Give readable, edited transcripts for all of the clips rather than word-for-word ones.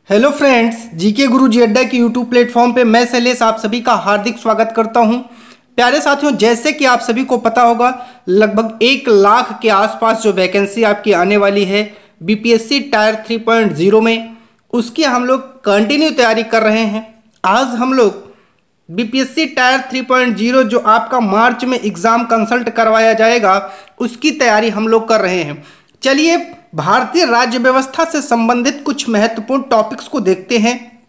Hello friends, GK गुरु जी अड्डा के YouTube platform पे मैं शैलेश आप सभी का हार्दिक स्वागत करता हूं। प्यारे साथियों, जैसे कि आप सभी को पता होगा, लगभग 1 लाख के आसपास जो वैकेंसी आपकी आने वाली है बीपीएससी टायर 3.0 में, उसकी हम लोग कंटिन्यू तैयारी कर रहे हैं। आज हम लोग बीपीएससी टायर 3.0 जो आपका मार्च में एग्ज़ाम कंसल्ट करवाया जाएगा, उसकी तैयारी हम लोग कर रहे हैं। चलिए भारतीय राज्य व्यवस्था से संबंधित कुछ महत्वपूर्ण टॉपिक्स को देखते हैं,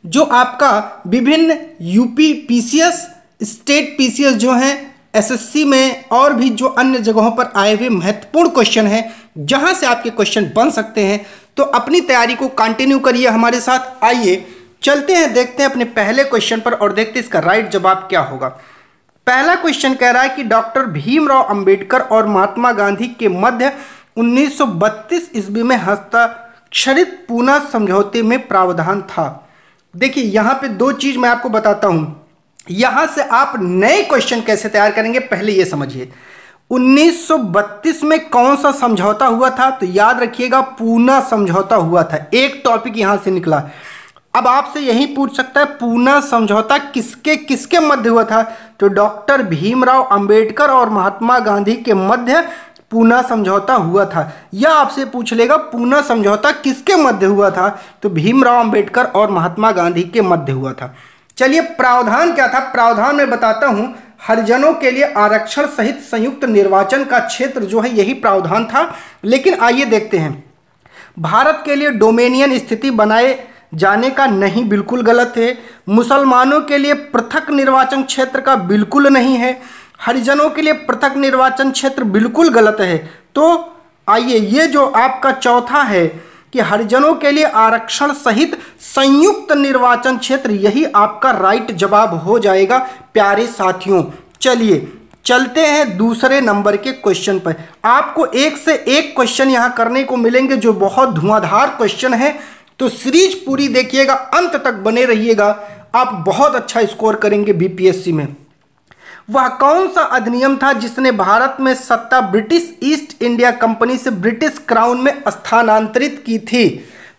जो आपका विभिन्न यूपी पीसीएस, स्टेट पीसीएस जो हैं, एसएससी में और भी जो अन्य जगहों पर आए हुए महत्वपूर्ण क्वेश्चन हैं, जहां से आपके क्वेश्चन बन सकते हैं। तो अपनी तैयारी को कंटिन्यू करिए हमारे साथ। आइए चलते हैं, देखते हैं अपने पहले क्वेश्चन पर और देखते हैं इसका राइट जवाब क्या होगा। पहला क्वेश्चन कह रहा है कि डॉक्टर भीमराव अंबेडकर और महात्मा गांधी के मध्य 1932 ईस्वी में हस्ताक्षरित पूना समझौते में प्रावधान था। देखिए यहां पे दो चीज मैं आपको बताता हूं, यहां से आप नए क्वेश्चन कैसे तैयार करेंगे पहले ये समझिए। 1932 में कौन सा समझौता हुआ था? तो याद रखिएगा, पूना समझौता हुआ था। एक टॉपिक यहां से निकला। अब आपसे यही पूछ सकता है, पूना समझौता किसके किसके मध्य हुआ था? तो डॉक्टर भीमराव अंबेडकर और महात्मा गांधी के मध्य पूना समझौता हुआ था। यह आपसे पूछ लेगा पूना समझौता किसके मध्य हुआ था? तो भीमराव अंबेडकर और महात्मा गांधी के मध्य हुआ था। चलिए प्रावधान क्या था? प्रावधान में बताता हूं। हरिजनों के लिए आरक्षण सहित संयुक्त निर्वाचन का क्षेत्र जो है, यही प्रावधान था। लेकिन आइए देखते हैं, भारत के लिए डोमेनियन स्थिति बनाए जाने का नहीं, बिल्कुल गलत है। मुसलमानों के लिए पृथक निर्वाचन क्षेत्र का बिल्कुल नहीं है। हरिजनों के लिए पृथक निर्वाचन क्षेत्र बिल्कुल गलत है। तो आइए, ये जो आपका चौथा है कि हरिजनों के लिए आरक्षण सहित संयुक्त निर्वाचन क्षेत्र, यही आपका राइट जवाब हो जाएगा प्यारे साथियों। चलिए चलते हैं दूसरे नंबर के क्वेश्चन पर। आपको एक से एक क्वेश्चन यहाँ करने को मिलेंगे जो बहुत धुआंधार क्वेश्चन है, तो सीरीज पूरी देखिएगा, अंत तक बने रहिएगा, आप बहुत अच्छा स्कोर करेंगे बीपीएससी में। वह कौन सा अधिनियम था जिसने भारत में सत्ता ब्रिटिश ईस्ट इंडिया कंपनी से ब्रिटिश क्राउन में स्थानांतरित की थी?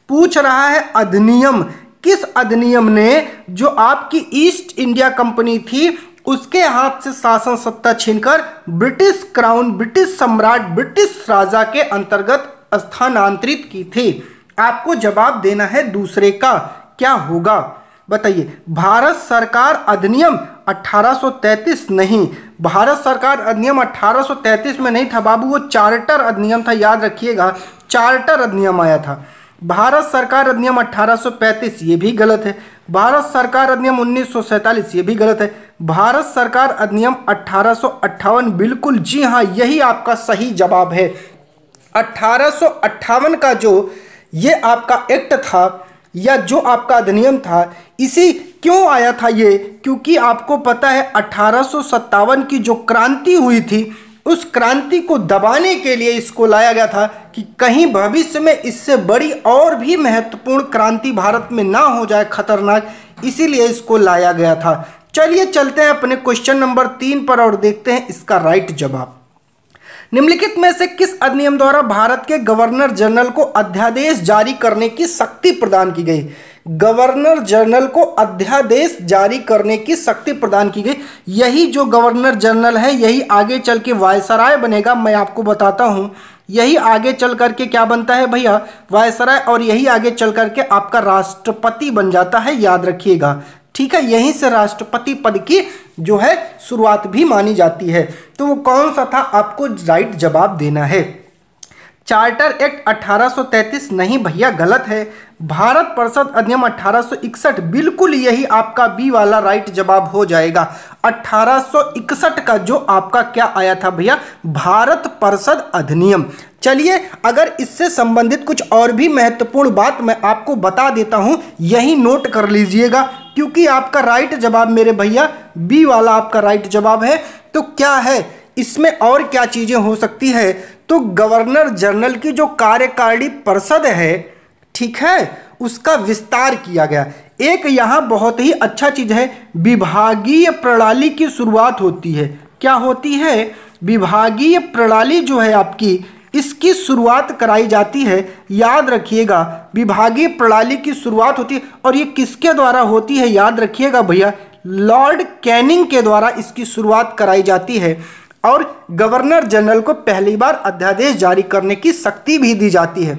पूछ रहा है अधिनियम, किस अधिनियम ने जो आपकी ईस्ट इंडिया कंपनी थी उसके हाथ से शासन सत्ता छीनकर ब्रिटिश क्राउन, ब्रिटिश सम्राट, ब्रिटिश राजा के अंतर्गत स्थानांतरित की थी? आपको जवाब देना है दूसरे का। क्या होगा बताइए? भारत सरकार अधिनियम 1833 नहीं, भारत सरकार अधिनियम 1833 में नहीं था बाबू, वो चार्टर अधिनियम था, याद रखिएगा, चार्टर अधिनियम आया था। भारत सरकार अधिनियम 1835, ये भी गलत है। भारत सरकार अधिनियम 1947, ये भी गलत है। भारत सरकार अधिनियम 1858, बिल्कुल जी हाँ, यही आपका सही जवाब है। 1858 का जो ये आपका एक्ट था या जो आपका अधिनियम था, इसी क्यों आया था ये? क्योंकि आपको पता है 1857 की जो क्रांति हुई थी, उस क्रांति को दबाने के लिए इसको लाया गया था कि कहीं भविष्य में इससे बड़ी और भी महत्वपूर्ण क्रांति भारत में ना हो जाए खतरनाक, इसीलिए इसको लाया गया था। चलिए चलते हैं अपने क्वेश्चन नंबर 3 पर और देखते हैं इसका राइट जवाब। निम्नलिखित में से किस अधिनियम द्वारा भारत के गवर्नर जनरल को अध्यादेश जारी करने की शक्ति प्रदान की गई? गवर्नर जनरल को अध्यादेश जारी करने की शक्ति प्रदान की गई। यही जो गवर्नर जनरल है, यही आगे चल के वायसराय बनेगा। मैं आपको बताता हूं, यही आगे चल करके क्या बनता है भैया? वायसराय, और यही आगे चल करके आपका राष्ट्रपति बन जाता है, याद रखिएगा। ठीक है, यहीं से राष्ट्रपति पद की जो है शुरुआत भी मानी जाती है। तो वो कौन सा था, आपको राइट जवाब देना है। चार्टर एक्ट 1833 नहीं भैया, गलत है। भारत परिषद अधिनियम 1861, बिल्कुल यही आपका बी वाला राइट जवाब हो जाएगा। 1861 का जो आपका क्या आया था भैया? भारत परिषद अधिनियम। चलिए अगर इससे संबंधित कुछ और भी महत्वपूर्ण बात मैं आपको बता देता हूं, यही नोट कर लीजिएगा, क्योंकि आपका राइट जवाब मेरे भैया बी वाला आपका राइट जवाब है। तो क्या है इसमें और क्या चीजें हो सकती है? तो गवर्नर जनरल की जो कार्यकारिणी परिषद है, ठीक है, उसका विस्तार किया गया। एक यहाँ बहुत ही अच्छा चीज है, विभागीय प्रणाली की शुरुआत होती है। क्या होती है? विभागीय प्रणाली जो है आपकी, इसकी शुरुआत कराई जाती है? याद रखिएगा, विभागीय प्रणाली की शुरुआत होती है और ये किसके द्वारा होती है? याद रखिएगा भैया, लॉर्ड कैनिंग के द्वारा इसकी शुरुआत कराई जाती है और गवर्नर जनरल को पहली बार अध्यादेश जारी करने की शक्ति भी दी जाती है।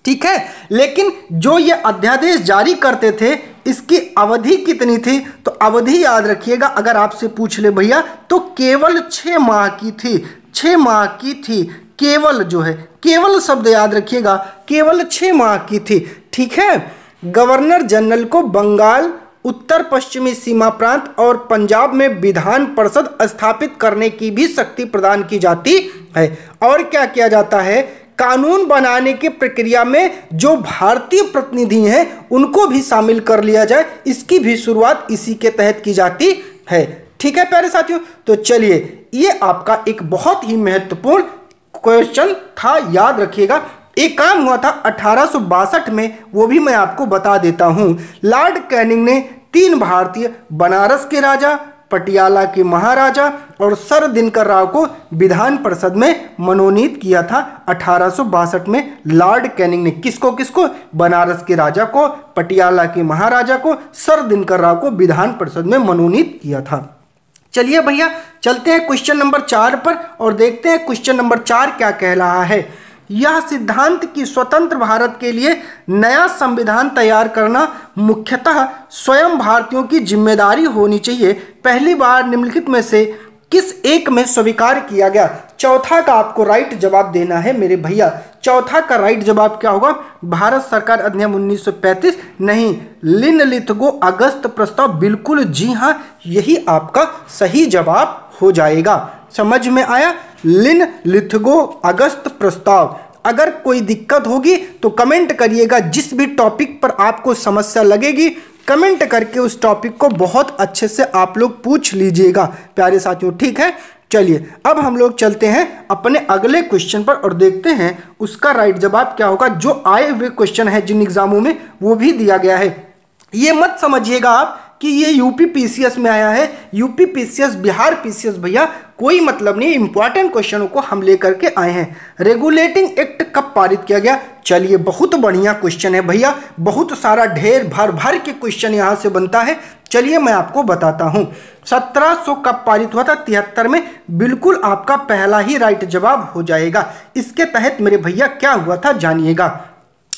ठीक है, लेकिन जो ये अध्यादेश जारी करते थे इसकी अवधि कितनी थी? तो अवधि याद रखिएगा, अगर आपसे पूछ ले भैया तो केवल 6 माह की थी। 6 माह की थी, केवल जो है, केवल शब्द याद रखिएगा, केवल 6 माह की थी। ठीक है, गवर्नर जनरल को बंगाल, उत्तर पश्चिमी सीमा प्रांत और पंजाब में विधान परिषद स्थापित करने की भी शक्ति प्रदान की जाती है। और क्या किया जाता है? कानून बनाने की प्रक्रिया में जो भारतीय प्रतिनिधि हैं उनको भी शामिल कर लिया जाए, इसकी भी शुरुआत इसी के तहत की जाती है। ठीक है प्यारे साथियों, तो चलिए ये आपका एक बहुत ही महत्वपूर्ण क्वेश्चन था, याद रखिएगा। एक काम हुआ था 1862 में, वो भी मैं आपको बता देता हूं। लॉर्ड कैनिंग ने 3 भारतीय, बनारस के राजा, पटियाला के महाराजा और सर दिनकर राव को विधान परिषद में मनोनीत किया था 1862 में। लॉर्ड कैनिंग ने किसको किसको? बनारस के राजा को, पटियाला के महाराजा को, सर दिनकर राव को विधान परिषद में मनोनीत किया था। चलिए भैया चलते हैं क्वेश्चन नंबर 4 पर और देखते हैं क्वेश्चन नंबर 4 क्या कह रहा है। यह सिद्धांत कि स्वतंत्र भारत के लिए नया संविधान तैयार करना मुख्यतः स्वयं भारतीयों की जिम्मेदारी होनी चाहिए, पहली बार निम्नलिखित में से किस एक में स्वीकार किया गया? चौथा का आपको राइट जवाब देना है मेरे भैया। चौथा का राइट जवाब क्या होगा? भारत सरकार अधिनियम 1935 नहीं, लिन-लिथगो अगस्त प्रस्ताव। बिल्कुल जी हाँ, यही आपका सही जवाब हो जाएगा। समझ में आया? लिन-लिथगो अगस्त प्रस्ताव। अगर कोई दिक्कत होगी तो कमेंट करिएगा, जिस भी टॉपिक पर आपको समस्या लगेगी कमेंट करके उस टॉपिक को बहुत अच्छे से आप लोग पूछ लीजिएगा प्यारे साथियों। ठीक है, चलिए अब हम लोग चलते हैं अपने अगले क्वेश्चन पर और देखते हैं उसका राइट जवाब क्या होगा। जो आए हुए क्वेश्चन है जिन एग्जामों में वो भी दिया गया है। ये मत समझिएगा आप कि ये यूपी पीसीएस में आया है, यूपी पीसीएस, बिहार पीसीएस, भैया कोई मतलब नहीं, इंपॉर्टेंट क्वेश्चनों को हम लेकर के आए हैं। रेगुलेटिंग एक्ट कब पारित किया गया? चलिए बहुत बढ़िया क्वेश्चन है भैया, बहुत सारा ढेर भर भर के क्वेश्चन यहाँ से बनता है। चलिए मैं आपको बताता हूँ 1700 कब पारित हुआ था? 73 में। बिल्कुल आपका पहला ही राइट जवाब हो जाएगा। इसके तहत मेरे भैया क्या हुआ था जानिएगा,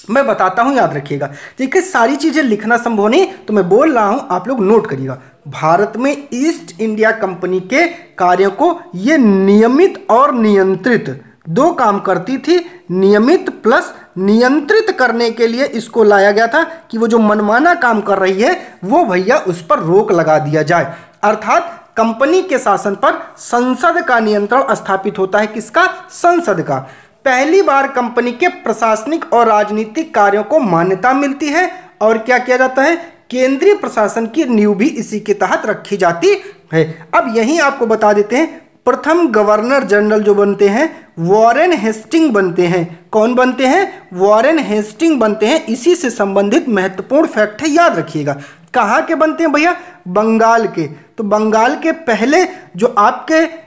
मैं बताता हूं, याद रखिएगा। देखिए सारी चीजें लिखना संभव नहीं तो मैं बोल रहा हूं, आप लोग नोट करिएगा। भारत में ईस्ट इंडिया कंपनी के कार्यों को ये नियमित और नियंत्रित 2 काम करती थी। नियमित प्लस नियंत्रित करने के लिए इसको लाया गया था कि वो जो मनमाना काम कर रही है वो भैया उस पर रोक लगा दिया जाए। अर्थात कंपनी के शासन पर संसद का नियंत्रण स्थापित होता है। किसका? संसद का। पहली बार कंपनी के प्रशासनिक और राजनीतिक कार्यों को मान्यता मिलती है और क्या किया जाता है? केंद्रीय प्रशासन की नींव भी इसी के तहत रखी जाती है। अब यहीं आपको बता देते हैं, प्रथम गवर्नर जनरल जो बनते हैं वॉरेन हेस्टिंग बनते हैं। कौन बनते हैं? वॉरेन हेस्टिंग बनते हैं। इसी से संबंधित महत्वपूर्ण फैक्ट है, याद रखिएगा। कहाँ के बनते हैं भैया? बंगाल के। तो बंगाल के पहले जो आपके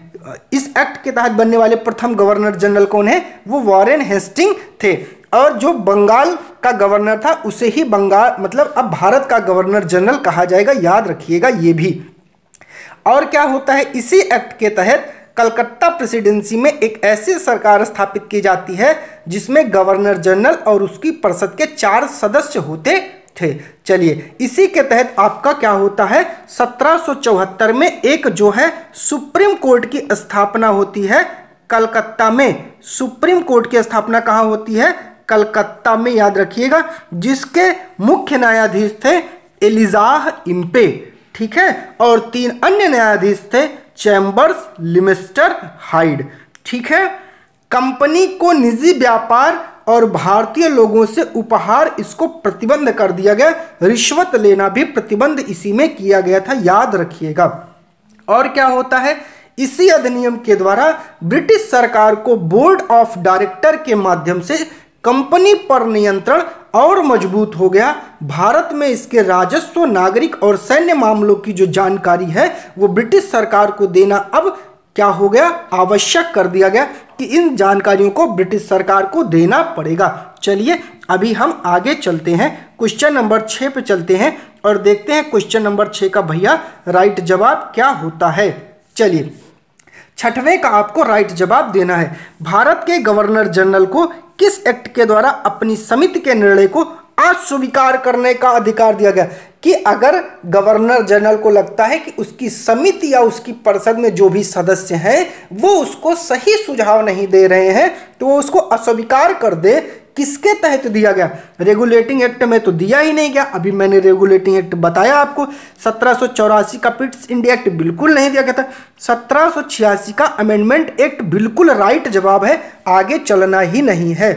इस एक्ट के तहत बनने वाले प्रथम गवर्नर जनरल कौन है? वो वॉरेन हेस्टिंग थे। और जो बंगाल का गवर्नर था उसे ही बंगाल मतलब अब भारत का गवर्नर जनरल कहा जाएगा, याद रखिएगा ये भी। और क्या होता है? इसी एक्ट के तहत कलकत्ता प्रेसिडेंसी में एक ऐसी सरकार स्थापित की जाती है जिसमें गवर्नर जनरल और उसकी परिषद के 4 सदस्य होते थे। चलिए इसी के तहत आपका क्या होता है? 1774 में एक जो है सुप्रीम कोर्ट की स्थापना होती है कलकत्ता में। सुप्रीम कोर्ट की स्थापना कहाँ होती है? कलकत्ता में, याद रखिएगा, जिसके मुख्य न्यायाधीश थे एलिजाह इम्पे। ठीक है, और 3 अन्य न्यायाधीश थे चैम्बर्स, लिमेस्टर, हाइड। ठीक है, कंपनी को निजी व्यापार और भारतीय लोगों से उपहार इसको प्रतिबंध कर दिया गया। रिश्वत लेना भी प्रतिबंध इसी में किया गया था, याद रखिएगा। और क्या होता है? इसी अधिनियम के द्वारा ब्रिटिश सरकार को बोर्ड ऑफ डायरेक्टर के माध्यम से कंपनी पर नियंत्रण और मजबूत हो गया। भारत में इसके राजस्व, नागरिक और सैन्य मामलों की जो जानकारी है वो ब्रिटिश सरकार को देना अब क्या हो गया, आवश्यक कर दिया गया कि इन जानकारियों को ब्रिटिश सरकार को देना पड़ेगा। चलिए अभी हम आगे चलते हैं, क्वेश्चन नंबर 6 पे चलते हैं और देखते हैं क्वेश्चन नंबर 6 का भैया राइट जवाब क्या होता है। चलिए 6वें का आपको राइट जवाब देना है। भारत के गवर्नर जनरल को किस एक्ट के द्वारा अपनी समिति के निर्णय को अस्वीकार करने का अधिकार दिया गया? कि अगर गवर्नर जनरल को लगता है कि उसकी समिति या उसकी परिषद में जो भी सदस्य हैं वो उसको सही सुझाव नहीं दे रहे हैं तो वो उसको अस्वीकार कर दे। किसके तहत दिया गया? रेगुलेटिंग एक्ट में तो दिया ही नहीं गया। अभी मैंने रेगुलेटिंग एक्ट बताया आपको। 1784 का पिट्स इंडिया एक्ट बिल्कुल नहीं दिया गया था। 1786 का अमेंडमेंट एक्ट बिल्कुल राइट जवाब है, आगे चलना ही नहीं है।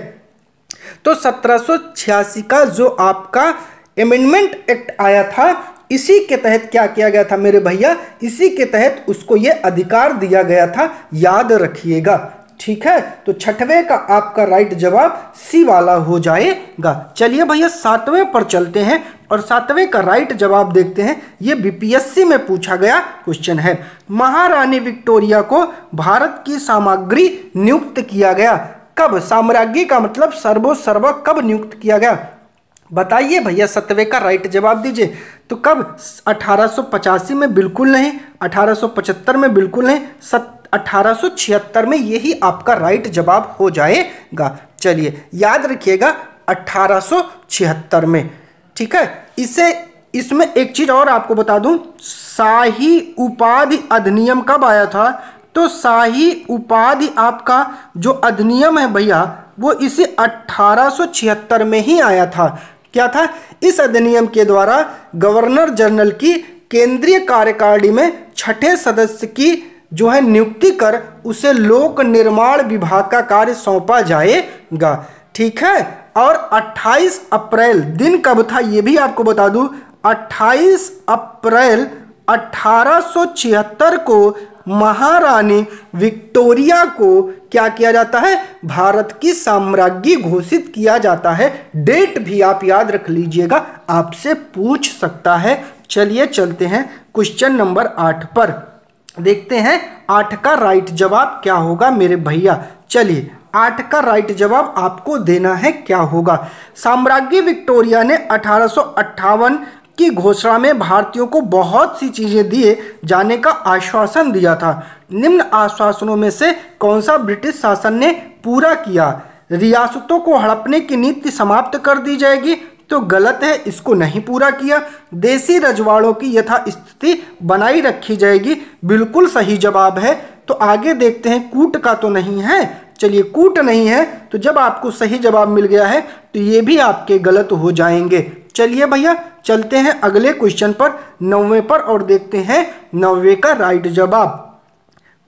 तो 1786 का जो आपका अमेंडमेंट एक्ट आया था इसी के तहत क्या किया गया था मेरे भैया, इसी के तहत उसको ये अधिकार दिया गया था, याद रखिएगा। ठीक है, तो 6वें का आपका राइट जवाब सी वाला हो जाएगा। चलिए भैया 7वें पर चलते हैं और 7वें का राइट जवाब देखते हैं। ये बीपीएससी में पूछा गया क्वेश्चन है। महारानी विक्टोरिया को भारत की सामग्री नियुक्त किया गया कब? साम्राज्ञी का मतलब सर्वोसर्वा कब नियुक्त किया गया? बताइए भैया 7वें का राइट जवाब दीजिए। तो कब? 1885 में बिल्कुल नहीं, 1875 में बिल्कुल नहीं, 1876 में, यही आपका राइट जवाब हो जाएगा। चलिए याद रखिएगा 1876 में। ठीक है, इसमें एक चीज और आपको बता दूं, शाही उपाधि अधिनियम कब आया था? तो शाही उपाधि आपका जो अधिनियम है भैया वो इसी 1876 में ही आया था। क्या था? इस अधिनियम के द्वारा गवर्नर जनरल की केंद्रीय कार्यकारिणी में 6ठे सदस्य की जो है नियुक्ति कर उसे लोक निर्माण विभाग का कार्य सौंपा जाएगा। ठीक है, और 28 अप्रैल दिन कब था ये भी आपको बता दूं, 28 अप्रैल 1876 को महारानी विक्टोरिया को क्या किया जाता है? भारत की साम्राज्ञी घोषित किया जाता है। डेट भी आप याद रख लीजिएगा, आपसे पूछ सकता है। चलिए चलते हैं क्वेश्चन नंबर 8 पर, देखते हैं 8 का राइट जवाब क्या होगा मेरे भैया। चलिए 8 का राइट जवाब आपको देना है, क्या होगा? साम्राज्ञी विक्टोरिया ने 1858 की घोषणा में भारतीयों को बहुत सी चीजें दिए जाने का आश्वासन दिया था। निम्न आश्वासनों में से कौन सा ब्रिटिश शासन ने पूरा किया? रियासतों को हड़पने की नीति समाप्त कर दी जाएगी, तो गलत है, इसको नहीं पूरा किया। देसी रजवाड़ों की यथास्थिति बनाई रखी जाएगी, बिल्कुल सही जवाब है। तो आगे देखते हैं, कूट का तो नहीं है। चलिए कूट नहीं है, तो जब आपको सही जवाब मिल गया है तो ये भी आपके गलत हो जाएंगे। चलिए भैया चलते हैं अगले क्वेश्चन पर, 9वें पर, और देखते हैं 9वें का राइट जवाब।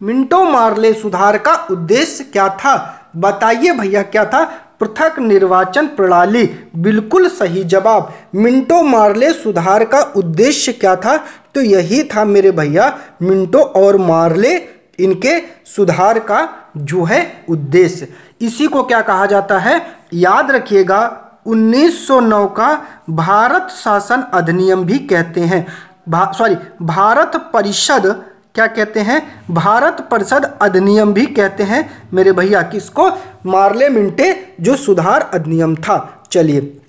मिंटो मार्ले सुधार का उद्देश्य क्या था? बताइए भैया क्या था? पृथक निर्वाचन प्रणाली, बिल्कुल सही जवाब। मिंटो मार्ले सुधार का उद्देश्य क्या था? तो यही था मेरे भैया, मिंटो और मार्ले इनके सुधार का जो है उद्देश्य। इसी को क्या कहा जाता है? याद रखिएगा 1909 का भारत शासन अधिनियम भी कहते हैं। भारत परिषद क्या कहते हैं? भारत परिषद अधिनियम भी कहते हैं मेरे भैया। किसको? मार्ले मिंटे जो सुधार अधिनियम था। चलिए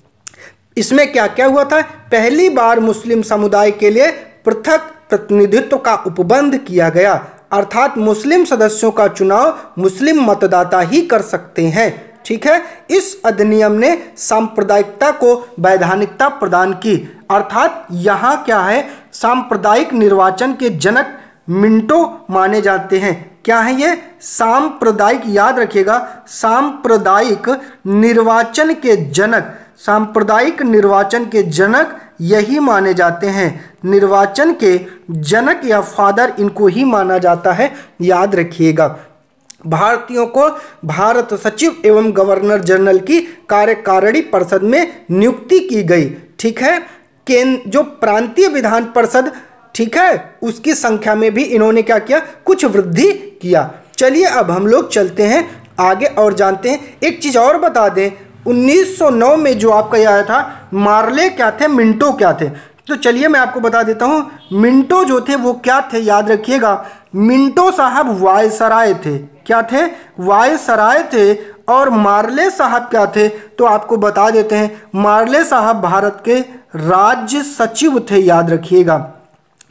इसमें क्या क्या हुआ था? पहली बार मुस्लिम समुदाय के लिए पृथक प्रतिनिधित्व का उपबंध किया गया, अर्थात मुस्लिम सदस्यों का चुनाव मुस्लिम मतदाता ही कर सकते हैं। ठीक है, इस अधिनियम ने सांप्रदायिकता को वैधानिकता प्रदान की, अर्थात यहाँ क्या है? सांप्रदायिक निर्वाचन के जनक मिंटो माने जाते हैं। क्या है ये? सांप्रदायिक, याद रखिएगा, सांप्रदायिक निर्वाचन के जनक, सांप्रदायिक निर्वाचन के जनक यही माने जाते हैं। निर्वाचन के जनक या फादर इनको ही माना जाता है, याद रखिएगा। भारतीयों को भारत सचिव एवं गवर्नर जनरल की कार्यकारिणी परिषद में नियुक्ति की गई। ठीक है, जो प्रांतीय विधान परिषद, ठीक है, उसकी संख्या में भी इन्होंने क्या किया? कुछ वृद्धि किया। चलिए अब हम लोग चलते हैं आगे और जानते हैं। एक चीज और बता दें, 1909 में जो आपका यह आया था, मार्ले क्या थे, मिंटो क्या थे? तो चलिए मैं आपको बता देता हूँ, मिंटो जो थे वो क्या थे, याद रखिएगा, मिंटो साहब वायसराय थे। क्या थे? वायसराय थे। और मार्ले साहब क्या थे? तो आपको बता देते हैं, मार्ले साहब भारत के राज्य सचिव थे, याद रखिएगा।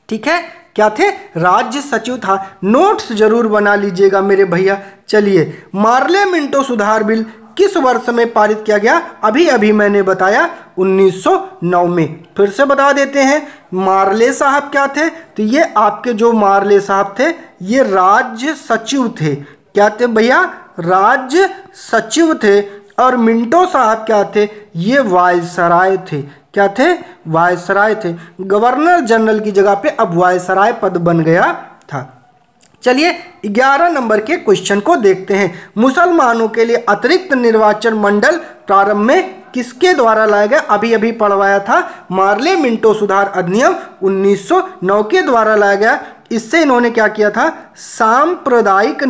ठीक है, क्या थे? राज्य सचिव था। नोट्स जरूर बना लीजिएगा मेरे भैया। चलिए, मार्ले मिंटो सुधार बिल किस वर्ष में पारित किया गया? अभी अभी मैंने बताया 1909 में। फिर से बता देते हैं, मार्ले साहब क्या थे? तो ये आपके जो मार्ले साहब थे ये राज्य सचिव थे। क्या थे भैया? राज्य सचिव थे। और मिंटो साहब क्या थे? ये वायसराय थे। क्या थे? वायसराय थे। गवर्नर जनरल की जगह पे अब वायसराय पद बन गया था। चलिए 11 नंबर के क्वेश्चन को देखते हैं। मुसलमानों के लिए अतिरिक्त निर्वाचन मंडल प्रारंभ में किसके द्वारा लाया गया? अभी अभी पढ़वाया था, मार्ले मिंटो सुधार अधिनियम 1909 के द्वारा लाया गया। इससे इन्होंने क्या किया था? सांप्रदायिक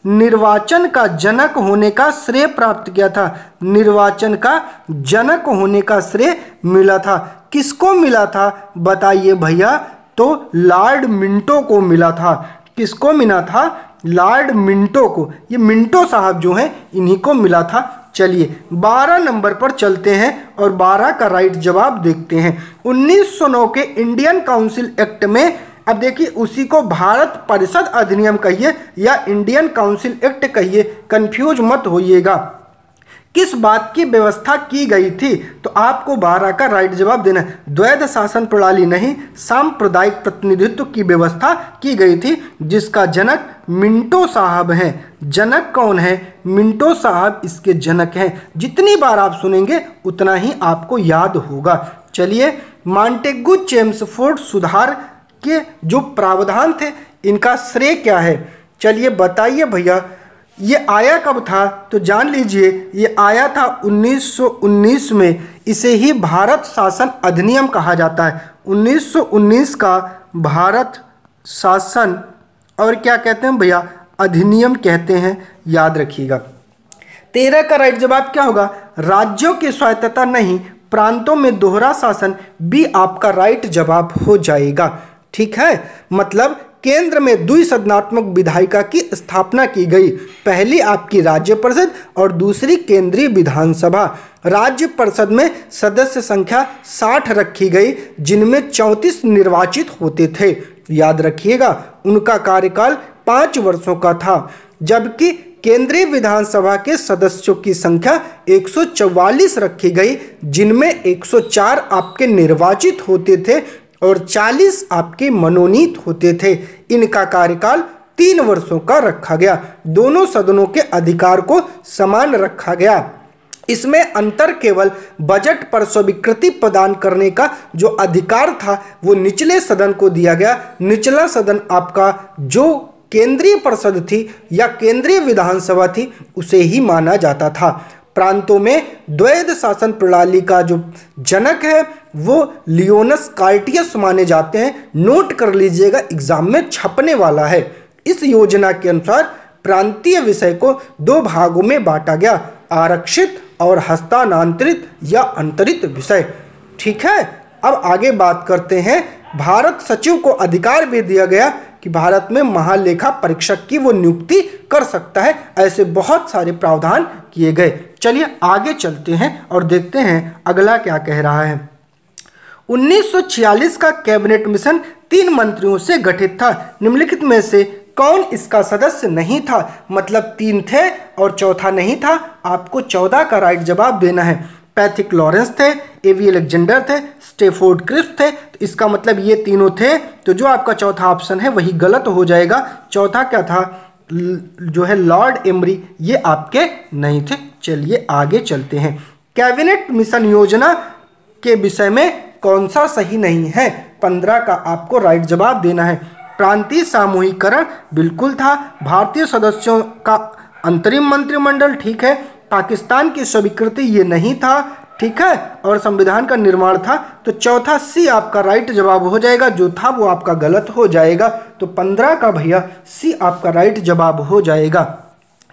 निर्वाचन का जनक होने का श्रेय प्राप्त किया था। निर्वाचन का जनक होने का श्रेय मिला था। किसको मिला था बताइए भैया? तो लॉर्ड मिंटो को मिला था। किसको मिला था? लॉर्ड मिंटो को। ये मिंटो साहब जो हैं इन्हीं को मिला था। चलिए 12 नंबर पर चलते हैं और 12 का राइट जवाब देखते हैं। 1909 के इंडियन काउंसिल एक्ट में, अब देखिए उसी को भारत परिषद अधिनियम कहिए या इंडियन काउंसिल एक्ट कहिए, कंफ्यूज मत होइएगा, किस बात की व्यवस्था की गई थी? तो आपको 12 का राइट जवाब देना है। द्वैध शासन प्रणाली नहीं, सांप्रदायिक प्रतिनिधित्व की व्यवस्था की गई थी, जिसका जनक मिंटो साहब हैं। जनक कौन है? मिंटो साहब इसके जनक हैं। जितनी बार आप सुनेंगे उतना ही आपको याद होगा। चलिए, मॉन्टेगू चेम्सफोर्ड सुधार के जो प्रावधान थे इनका श्रेय क्या है? चलिए बताइए भैया, ये आया कब था? तो जान लीजिए, ये आया था 1919 में। इसे ही भारत शासन अधिनियम कहा जाता है। 1919 का भारत शासन और क्या कहते हैं भैया? अधिनियम कहते हैं, याद रखिएगा। 13 का राइट जवाब क्या होगा? राज्यों की स्वायत्तता नहीं, प्रांतों में दोहरा शासन भी आपका राइट जवाब हो जाएगा। ठीक है, मतलब केंद्र में द्विसदनात्मक विधायिका की स्थापना की गई। पहली आपकी राज्य परिषद और दूसरी केंद्रीय विधानसभा। राज्य परिषद में सदस्य संख्या 60 रखी गई, जिनमें 34 निर्वाचित होते थे। याद रखिएगा, उनका कार्यकाल 5 वर्षों का था। जबकि केंद्रीय विधानसभा के सदस्यों की संख्या 144 रखी गई, जिनमें 104 आपके निर्वाचित होते थे और 40 आपके मनोनीत होते थे। इनका कार्यकाल 3 वर्षों का रखा गया। दोनों सदनों के अधिकार को समान रखा गया। इसमें अंतर केवल बजट पर स्वीकृति प्रदान करने का जो अधिकार था वो निचले सदन को दिया गया। निचला सदन आपका जो केंद्रीय परिषद थी या केंद्रीय विधानसभा थी उसे ही माना जाता था। प्रांतों में द्वैध शासन प्रणाली का जो जनक है वो लियोनस कार्टियस माने जाते हैं। नोट कर लीजिएगा, एग्जाम में छपने वाला है। इस योजना के अनुसार प्रांतीय विषय को 2 भागों में बांटा गया, आरक्षित और हस्तांतरित या अंतरित विषय। ठीक है, अब आगे बात करते हैं। भारत सचिव को अधिकार भी दिया गया कि भारत में महालेखा परीक्षक की वो नियुक्ति कर सकता है। ऐसे बहुत सारे प्रावधान किए गए। चलिए आगे चलते हैं और देखते हैं अगला क्या कह रहा है। 1946 का कैबिनेट मिशन 3 मंत्रियों से गठित था। निम्नलिखित में से कौन इसका सदस्य नहीं था? मतलब 3 थे और चौथा नहीं था। आपको 14 का राइट जवाब देना है। पैथिक लॉरेंस थे, एवी अलेक्जेंडर थे, स्टेफोर्ड क्रिस्प थे। तो इसका मतलब ये तीनों थे। तो जो आपका चौथा ऑप्शन है वही गलत हो जाएगा। चौथा क्या था? जो है लॉर्ड एमरी, ये आपके नहीं थे। चलिए आगे चलते हैं। कैबिनेट मिशन योजना के विषय में कौन सा सही नहीं है? 15 का आपको राइट जवाब देना है। प्रांतीय सामूहिकरण बिल्कुल था। भारतीय सदस्यों का अंतरिम मंत्रिमंडल, ठीक है। पाकिस्तान की स्वीकृति ये नहीं था, ठीक है। और संविधान का निर्माण था। तो चौथा सी आपका राइट जवाब हो जाएगा। जो था वो आपका गलत हो जाएगा। तो 15 का भैया सी आपका राइट जवाब हो जाएगा।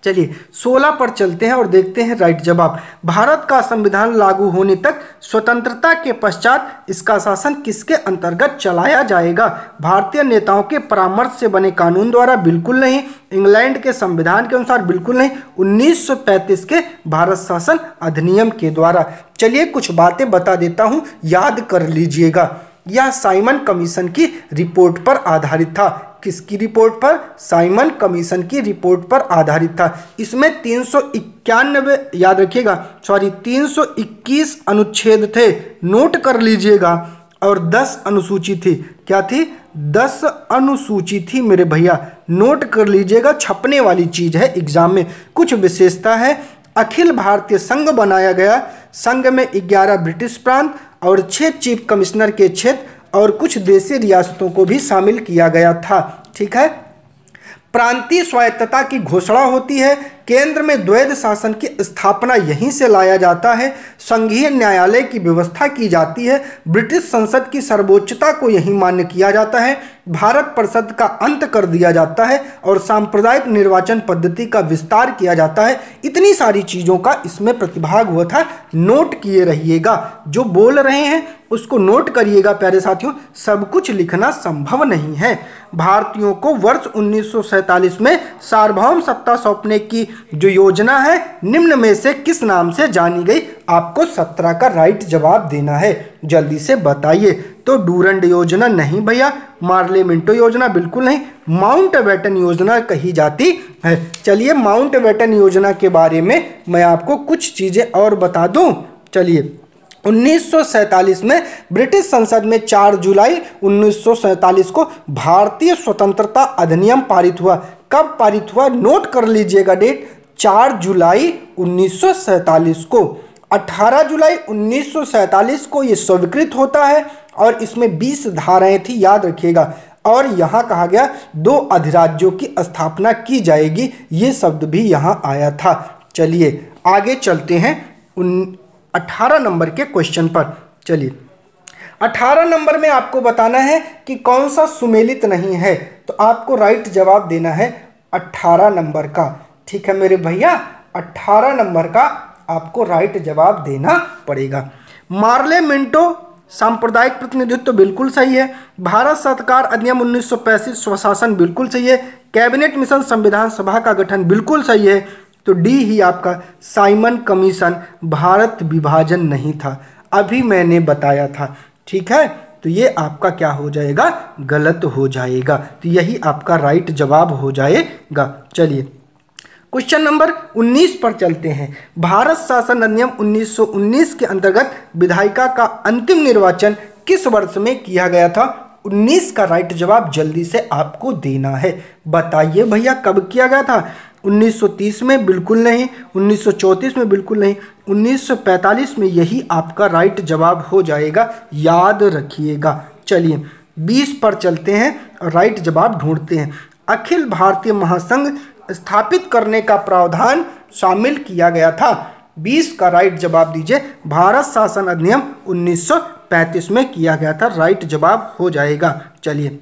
चलिए 16 पर चलते हैं और देखते हैं राइट जवाब। भारत का संविधान लागू होने तक स्वतंत्रता के पश्चात इसका शासन किसके अंतर्गत चलाया जाएगा? भारतीय नेताओं के परामर्श से बने कानून द्वारा? बिल्कुल नहीं। इंग्लैंड के संविधान के अनुसार? बिल्कुल नहीं। 1935 के भारत शासन अधिनियम के द्वारा। चलिए कुछ बातें बता देता हूं, याद कर लीजिएगा। यह साइमन कमीशन की रिपोर्ट पर आधारित था। किसकी रिपोर्ट पर? साइमन कमीशन की रिपोर्ट पर आधारित था। इसमें 391 याद रखिएगा, 321 अनुच्छेद थे, नोट कर लीजिएगा, और 10 अनुसूची थी। क्या थी? 10 अनुसूची थी मेरे भैया, नोट कर लीजिएगा, छपने वाली चीज है एग्जाम में। कुछ विशेषता है। अखिल भारतीय संघ बनाया गया। संघ में 11 ब्रिटिश प्रांत और 6 चीफ कमिश्नर के क्षेत्र और कुछ देशी रियासतों को भी शामिल किया गया था। ठीक है। प्रांतीय स्वायत्तता की घोषणा होती है। केंद्र में द्वैध शासन की स्थापना यहीं से लाया जाता है। संघीय न्यायालय की व्यवस्था की जाती है। ब्रिटिश संसद की सर्वोच्चता को यहीं मान्य किया जाता है। भारत परिषद का अंत कर दिया जाता है और सांप्रदायिक निर्वाचन पद्धति का विस्तार किया जाता है। इतनी सारी चीज़ों का इसमें प्रतिभाग हुआ था। नोट किए रहिएगा, जो बोल रहे हैं उसको नोट करिएगा प्यारे साथियों, सब कुछ लिखना संभव नहीं है। भारतीयों को वर्ष 1947 में सार्वभौम सत्ता सौंपने की जो योजना है निम्न में से किस नाम से जानी गई? आपको 17 का राइट जवाब देना है, जल्दी से बताइए। तो डूरंड योजना नहीं भैया, मार्ले मिंटो योजना बिल्कुल नहीं, माउंटबेटन योजना कही जाती है। चलिए माउंटबेटन योजना के बारे में मैं आपको कुछ चीजें और बता दूं। चलिए 1947 में ब्रिटिश संसद में 4 जुलाई 1947 को भारतीय स्वतंत्रता अधिनियम पारित हुआ। कब पारित हुआ? नोट कर लीजिएगा डेट, 4 जुलाई 1947 को। 18 जुलाई 1947 को ये स्वीकृत होता है और इसमें 20 धाराएं थी, याद रखिएगा। और यहाँ कहा गया 2 अधिराज्यों की स्थापना की जाएगी, ये शब्द भी यहाँ आया था। चलिए आगे चलते हैं 18 नंबर के क्वेश्चन पर। चलिए 18 नंबर में आपको बताना है कि कौन सा सुमेलित नहीं है, तो आपको राइट जवाब देना है 18 नंबर का। ठीक है मेरे भैया, 18 नंबर का आपको राइट जवाब देना पड़ेगा। मार्ले मिंटो सांप्रदायिक प्रतिनिधित्व बिल्कुल सही है। भारत सरकार अधिनियम 1935 स्वशासन बिल्कुल सही है। कैबिनेट मिशन संविधान सभा का गठन बिल्कुल सही है। तो डी ही आपका साइमन कमीशन, भारत विभाजन नहीं था, अभी मैंने बताया था। ठीक है, तो ये आपका क्या हो जाएगा? गलत हो जाएगा। तो यही आपका राइट जवाब हो जाएगा। चलिए क्वेश्चन नंबर 19 पर चलते हैं। भारत शासन अधिनियम 1919 के अंतर्गत विधायिका का अंतिम निर्वाचन किस वर्ष में किया गया था? 19 का राइट जवाब जल्दी से आपको देना है। बताइए भैया कब किया गया था? 1930 में? बिल्कुल नहीं। 1934 में? बिल्कुल नहीं। 1945 में। यही आपका राइट जवाब हो जाएगा, याद रखिएगा। चलिए 20 पर चलते हैं और राइट जवाब ढूंढते हैं। अखिल भारतीय महासंघ स्थापित करने का प्रावधान शामिल किया गया था। 20 का राइट जवाब दीजिए। भारत शासन अधिनियम 1935 में किया गया था, राइट जवाब हो जाएगा। चलिए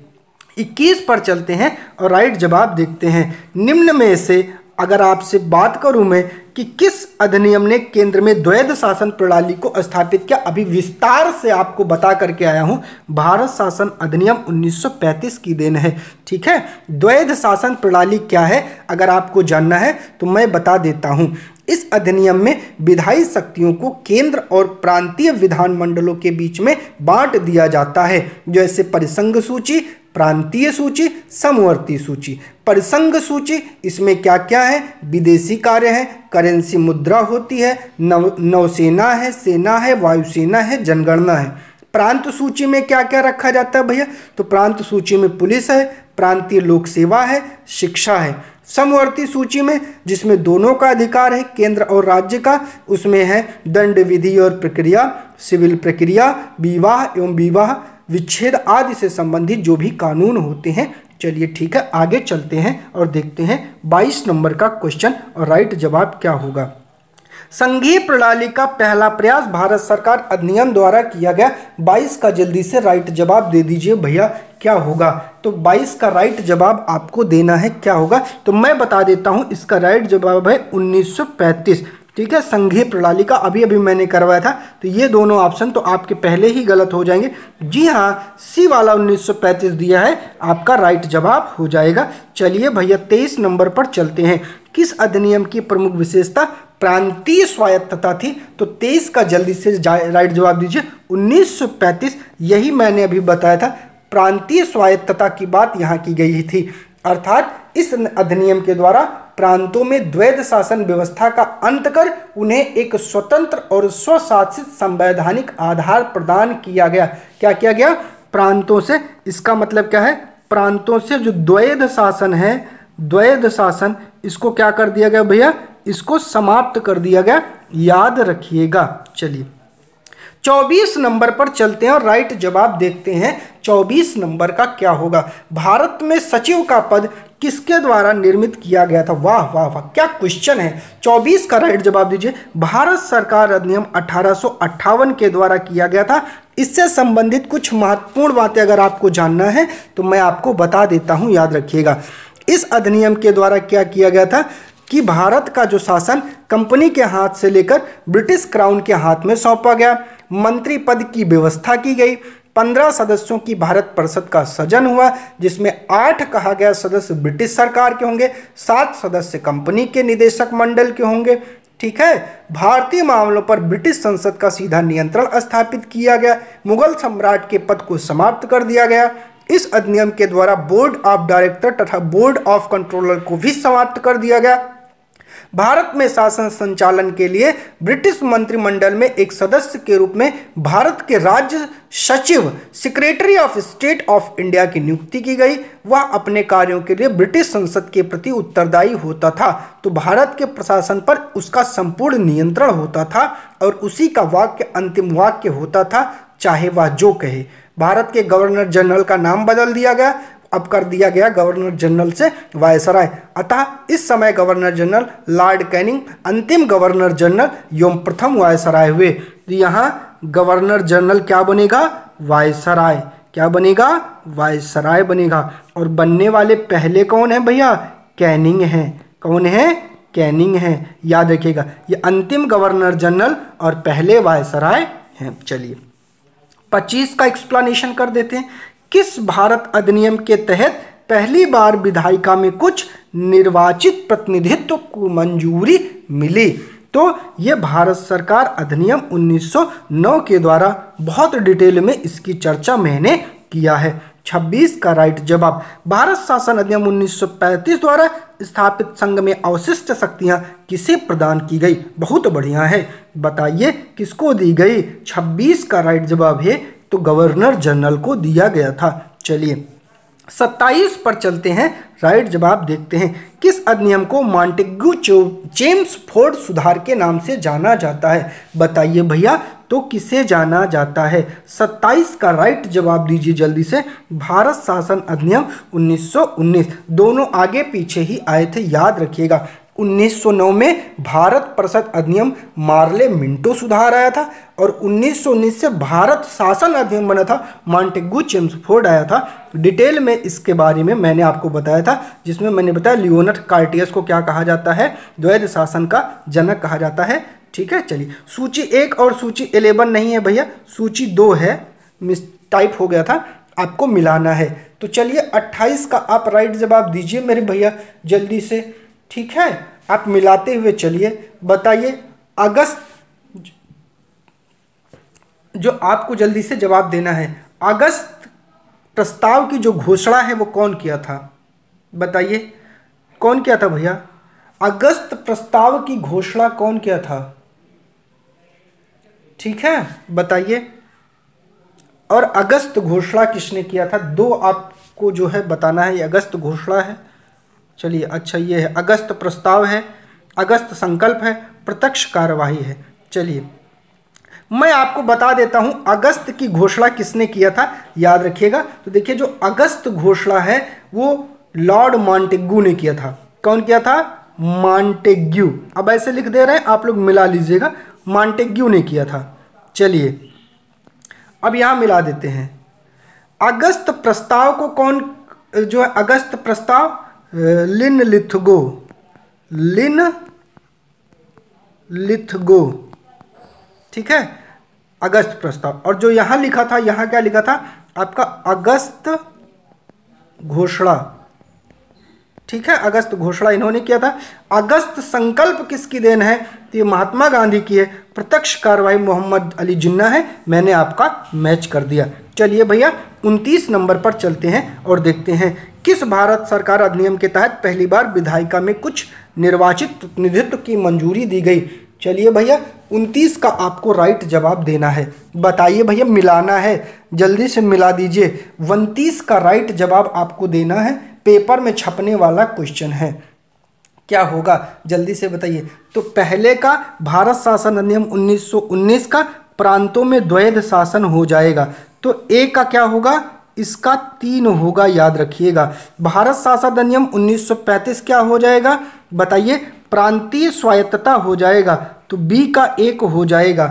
21 पर चलते हैं और राइट जवाब देखते हैं। निम्न में से अगर आपसे बात करूं मैं कि किस अधिनियम ने केंद्र में द्वैध शासन प्रणाली को स्थापित किया, अभी विस्तार से आपको बता करके आया हूं। भारत शासन अधिनियम 1935 की देन है। ठीक है, द्वैध शासन प्रणाली क्या है अगर आपको जानना है तो मैं बता देता हूं। इस अधिनियम में विधायी शक्तियों को केंद्र और प्रांतीय विधानमंडलों के बीच में बांट दिया जाता है, जैसे परिसंघ सूची, प्रांतीय सूची, समवर्ती सूची। परिसंघ सूची इसमें क्या क्या है? विदेशी कार्य है, करेंसी मुद्रा होती है, नौसेना है, सेना है, वायुसेना है, जनगणना है। प्रांत सूची में क्या क्या रखा जाता है भैया? तो प्रांत सूची में पुलिस है, प्रांतीय लोक सेवा है, शिक्षा है। समवर्ती सूची में जिसमें दोनों का अधिकार है, केंद्र और राज्य का, उसमें है दंड विधि और प्रक्रिया, सिविल प्रक्रिया, विवाह एवं विवाह विच्छेद आदि से संबंधित जो भी कानून होते हैं। चलिए ठीक है, आगे चलते हैं और देखते हैं 22 नंबर का क्वेश्चन और राइट जवाब क्या होगा। संघीय प्रणाली का पहला प्रयास भारत सरकार अधिनियम द्वारा किया गया। 22 का जल्दी से राइट जवाब दे दीजिए भैया, क्या होगा? तो 22 का राइट जवाब आपको देना है, क्या होगा? तो मैं बता देता हूं, इसका राइट जवाब है 1935। ठीक है, संघीय प्रणाली का अभी अभी मैंने करवाया था, तो ये दोनों ऑप्शन तो आपके पहले ही गलत हो जाएंगे। जी हाँ, सी वाला 1935 दिया है, आपका राइट जवाब हो जाएगा। चलिए भैया 23 नंबर पर चलते हैं। किस अधिनियम की प्रमुख विशेषता प्रांतीय स्वायत्तता थी? तो 23 का जल्दी से राइट जवाब दीजिए 1935। यही मैंने अभी बताया था, प्रांतीय स्वायत्तता की बात यहाँ की गई थी। अर्थात इस अधिनियम के द्वारा प्रांतों में द्वैध शासन व्यवस्था का अंत कर उन्हें एक स्वतंत्र और स्वशासित संवैधानिक आधार प्रदान किया गया। क्या किया गया? प्रांतों से, इसका मतलब क्या है? प्रांतों से जो द्वैध शासन है, द्वैध शासन, इसको क्या कर दिया गया भैया? इसको समाप्त कर दिया गया, याद रखिएगा। चलिए 24 नंबर पर चलते हैं और राइट जवाब देखते हैं 24 नंबर का क्या होगा। भारत में सचिव का पद किसके द्वारा निर्मित किया गया था? वाह वाह वाह, क्या क्वेश्चन है। 24 का राइट जवाब दीजिए। भारत सरकार अधिनियम 1858 के द्वारा किया गया था। इससे संबंधित कुछ महत्वपूर्ण बातें अगर आपको जानना है तो मैं आपको बता देता हूं, याद रखिएगा। इस अधिनियम के द्वारा क्या किया गया था कि भारत का जो शासन कंपनी के हाथ से लेकर ब्रिटिश क्राउन के हाथ में सौंपा गया। मंत्री पद की व्यवस्था की गई। 15 सदस्यों की भारत परिषद का सृजन हुआ, जिसमें 8 कहा गया सदस्य ब्रिटिश सरकार के होंगे, 7 सदस्य कंपनी के निदेशक मंडल के होंगे। ठीक है, भारतीय मामलों पर ब्रिटिश संसद का सीधा नियंत्रण स्थापित किया गया। मुगल सम्राट के पद को समाप्त कर दिया गया। इस अधिनियम के द्वारा बोर्ड ऑफ डायरेक्टर तथा बोर्ड ऑफ कंट्रोलर को भी समाप्त कर दिया गया। भारत में शासन संचालन के लिए ब्रिटिश मंत्रिमंडल में एक सदस्य के रूप में भारत के राज्य सचिव, secretary of state of India की नियुक्ति की गई। वह अपने कार्यों के लिए ब्रिटिश संसद के प्रति उत्तरदायी होता था, तो भारत के प्रशासन पर उसका संपूर्ण नियंत्रण होता था और उसी का वाक्य अंतिम वाक्य होता था, चाहे वह जो कहे। भारत के गवर्नर जनरल का नाम बदल दिया गया, अब कर दिया गया गवर्नर जनरल से वायसराय। अतः इस समय गवर्नर जनरल लॉर्ड कैनिंग अंतिम गवर्नर जनरल एवं प्रथम वायसराय हुए। तो यहाँ गवर्नर जनरल क्या बनेगा? वायसराय। क्या बनेगा? वायसराय बनेगा। और बनने वाले पहले कौन है भैया? कैनिंग है। कौन है? कैनिंग है, याद रखिएगा। ये अंतिम गवर्नर जनरल और पहले वायसराय हैं। चलिए 25 का एक्सप्लेनेशन कर देते हैं। किस भारत अधिनियम के तहत पहली बार विधायिका में कुछ निर्वाचित प्रतिनिधित्व को मंजूरी मिली? तो यह भारत सरकार अधिनियम 1909 के द्वारा बहुत डिटेल में इसकी चर्चा मैंने किया है। 26 का राइट जवाब। भारत शासन अधिनियम 1935 द्वारा स्थापित संघ में अवशिष्ट शक्तियां किसे प्रदान की गई? बहुत बढ़िया है, बताइए किसको दी गई? 26 का राइट जवाब है तो गवर्नर जनरल को दिया गया था। चलिए 27 पर चलते हैं, राइट जवाब देखते हैं। किस अधिनियम को मॉन्टेग्यू चेम्सफोर्ड सुधार के नाम से जाना जाता है? बताइए भैया, तो किसे जाना जाता है? 27 का राइट जवाब दीजिए जल्दी से। भारत शासन अधिनियम 1919, दोनों आगे पीछे ही आए थे, याद रखिएगा। 1909 में भारत परिषद अधिनियम मार्ले मिंटो सुधार आया था और 1919 से भारत शासन अधिनियम बना था, मॉन्टेग्यू चेम्सफोर्ड आया था। डिटेल में इसके बारे में मैंने आपको बताया था, जिसमें मैंने बताया लियोनार्ड कार्टियस को क्या कहा जाता है? द्वैध शासन का जनक कहा जाता है। ठीक है, चलिए सूची 1 और सूची 11 नहीं है भैया, सूची 2 है, मिस टाइप हो गया था, आपको मिलाना है। तो चलिए 28 का आप राइट जवाब दीजिए मेरे भैया जल्दी से। ठीक है, आप मिलाते हुए चलिए, बताइए अगस्त, जो आपको जल्दी से जवाब देना है, अगस्त प्रस्ताव की जो घोषणा है वो कौन किया था? बताइए कौन किया था भैया? अगस्त प्रस्ताव की घोषणा कौन किया था? ठीक है, बताइए। और अगस्त घोषणा किसने किया था? 2 आपको जो है बताना है, ये अगस्त घोषणा है। चलिए अच्छा, ये है अगस्त प्रस्ताव है, अगस्त संकल्प है, प्रत्यक्ष कार्यवाही है। चलिए मैं आपको बता देता हूं अगस्त की घोषणा किसने किया था, याद रखिएगा। तो देखिए जो अगस्त घोषणा है वो लॉर्ड मॉन्टेग्यू ने किया था। कौन किया था? मॉन्टेग्यू। अब ऐसे लिख दे रहे हैं, आप लोग मिला लीजिएगा, मॉन्टेग्यू ने किया था। चलिए अब यहाँ मिला देते हैं। अगस्त प्रस्ताव को कौन, जो है अगस्त प्रस्ताव, लिनलिथगो, ठीक है, अगस्त प्रस्ताव। और जो यहाँ लिखा था, यहाँ क्या लिखा था आपका, अगस्त घोषणा, ठीक है, अगस्त घोषणा इन्होंने किया था। अगस्त संकल्प किसकी देन है, तो ये महात्मा गांधी की है। प्रत्यक्ष कार्रवाई मोहम्मद अली जिन्ना है। मैंने आपका मैच कर दिया। चलिए भैया 29 नंबर पर चलते हैं और देखते हैं किस भारत सरकार अधिनियम के तहत पहली बार विधायिका में कुछ निर्वाचित प्रतिनिधित्व की मंजूरी दी गई। चलिए भैया 29 का आपको राइट जवाब देना है। बताइए भैया, मिलाना है, जल्दी से मिला दीजिए। 29 का राइट जवाब आपको देना है, पेपर में छपने वाला क्वेश्चन है। क्या होगा जल्दी से बताइए। तो पहले का भारत शासन अधिनियम 1919 का प्रांतों में द्वैध शासन हो जाएगा। तो ए का क्या होगा, इसका 3 होगा, याद रखिएगा। भारत शासन अधिनियम 1935 क्या हो जाएगा बताइए, प्रांतीय स्वायत्तता हो जाएगा। तो बी का 1 हो जाएगा,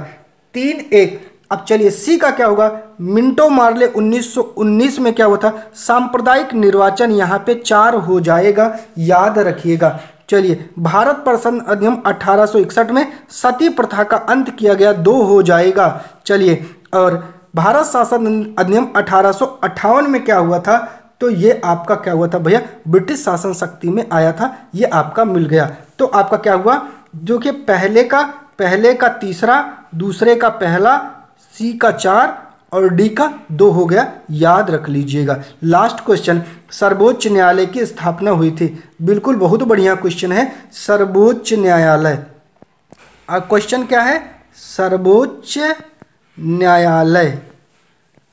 3-1। अब चलिए सी का क्या होगा, मिंटो मार्ले 1919 में क्या हुआ था, सांप्रदायिक निर्वाचन, यहाँ पे 4 हो जाएगा, याद रखिएगा। चलिए भारत प्रशासन अधिनियम 1861 में सती प्रथा का अंत किया गया, 2 हो जाएगा। चलिए और भारत शासन अधिनियम 1858 में क्या हुआ था, तो ये आपका क्या हुआ था भैया, ब्रिटिश शासन शक्ति में आया था, ये आपका मिल गया। तो आपका क्या हुआ, जो कि पहले का तीसरा, दूसरे का पहला, सी का 4 और डी का 2 हो गया, याद रख लीजिएगा। लास्ट क्वेश्चन, सर्वोच्च न्यायालय की स्थापना हुई थी। बिल्कुल बहुत बढ़िया क्वेश्चन है, सर्वोच्च न्यायालय। क्वेश्चन क्या है, सर्वोच्च न्यायालय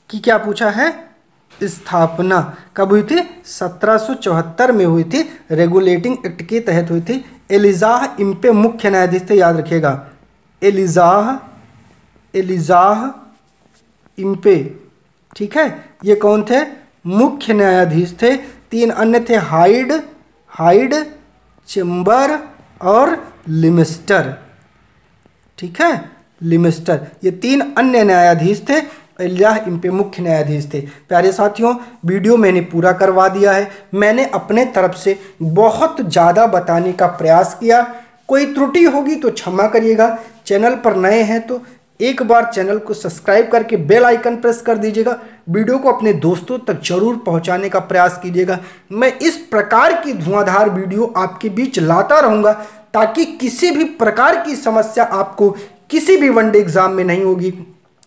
की क्या पूछा है, स्थापना कब हुई थी, 1774 में हुई थी, रेगुलेटिंग एक्ट के तहत हुई थी। एलिजाह इम्पे मुख्य न्यायाधीश थे, याद रखिएगा, एलिजाह इम्पे, ठीक है, ये कौन थे, मुख्य न्यायाधीश थे। 3 अन्य थे, हाइड, चेम्बर और लिमिस्टर, ठीक है, लिमिस्टर, ये 3 अन्य न्यायाधीश थे। एलिजाह इम्पे मुख्य न्यायाधीश थे। प्यारे साथियों, वीडियो मैंने पूरा करवा दिया है। मैंने अपने तरफ से बहुत ज़्यादा बताने का प्रयास किया, कोई त्रुटि होगी तो क्षमा करिएगा। चैनल पर नए हैं तो एक बार चैनल को सब्सक्राइब करके बेल आइकन प्रेस कर दीजिएगा। वीडियो को अपने दोस्तों तक जरूर पहुंचाने का प्रयास कीजिएगा। मैं इस प्रकार की धुआंधार वीडियो आपके बीच लाता रहूँगा ताकि किसी भी प्रकार की समस्या आपको किसी भी वनडे एग्जाम में नहीं होगी।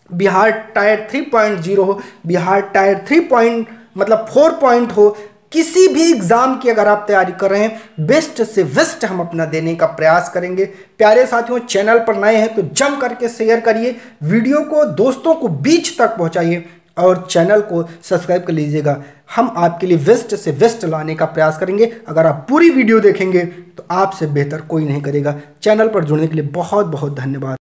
बिहार टायर 3.0 हो, बिहार टायर 4 हो, किसी भी एग्जाम की अगर आप तैयारी कर रहे हैं, बेस्ट से बेस्ट हम अपना देने का प्रयास करेंगे। प्यारे साथियों, चैनल पर नए हैं तो जम करके शेयर करिए, वीडियो को दोस्तों को बीच तक पहुंचाइए और चैनल को सब्सक्राइब कर लीजिएगा। हम आपके लिए बेस्ट से बेस्ट लाने का प्रयास करेंगे। अगर आप पूरी वीडियो देखेंगे तो आपसे बेहतर कोई नहीं करेगा। चैनल पर जुड़ने के लिए बहुत बहुत धन्यवाद।